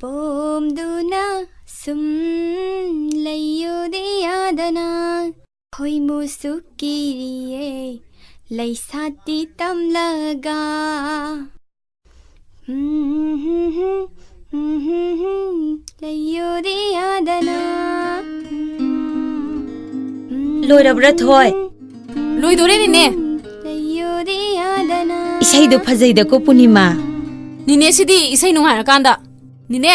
ꯄꯣꯝꯗꯨꯅ ꯁꯨꯝ ꯂꯩꯌꯨꯗꯤ ꯌꯥꯗꯅ ꯈꯣꯏꯃꯨꯁꯨ ꯀꯤꯔꯤꯌꯦ ꯂꯩꯁꯥꯇꯤ ꯇꯝꯂꯒ ꯂꯩꯌꯨꯗꯤ ꯌꯥꯗꯅ ꯂꯣꯏꯔꯕ꯭ꯔꯥ ꯊꯣꯏ ꯂꯣꯏꯗꯣꯔꯦꯅꯤꯅꯦ ꯂꯩꯌꯨꯗꯤ ꯌꯥꯗꯅ 이사이도 파자이다고 뿌니마 니네 시디 이사이 농하라간다 니네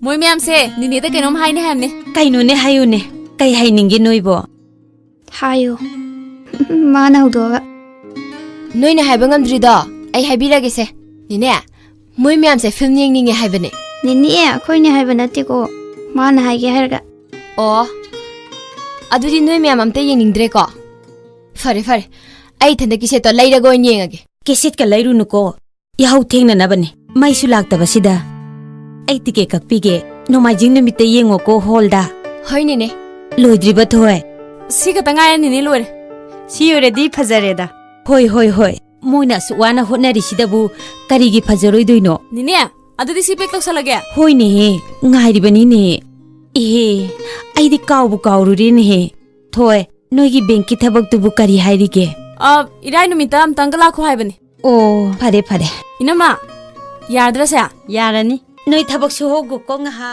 모이 맘세 니네다 그놈 하이네 함네 까이노네 하요네 까이 하이닝게 노이보 하요 마나 우도가 너희는 하이방 감드리다 아이 하이비라게세 니네 모이 맘세 필름 닝닝에 하이바네 니니 아코이니 하이바 나티고 마나 하이게 하르가 아두디 너희 맘 암때 닝닝드레거 파레 아이 텐데기세 또 라이라고 닝하게 केसेटका लैरुनुको याहौ थेंननबने माइसु लाक्तबसिदा आई टिकेट कक्पिगे नोमाइजिंग नुमिते येंगोको हॉलदा होइनेने लोइद्रिबा थोय सिगा तंगाय निने लोरे सियोरेदी फजरेदा होय मोइना सुवाना होटनरिसिदबु करिगी फजरोइदुइनो निने अदुदी सी पेक तौसलगे होइने ngairibaniने ए आइदि काउबु काउरुरिने थोय नोइगी बैंकि थबकतुबु करि हाइरिगे इराय नुमिता am tangala ko haibani ओ फारे inama yadra sa यारानी नोइ थबक सुहोगु को ngहा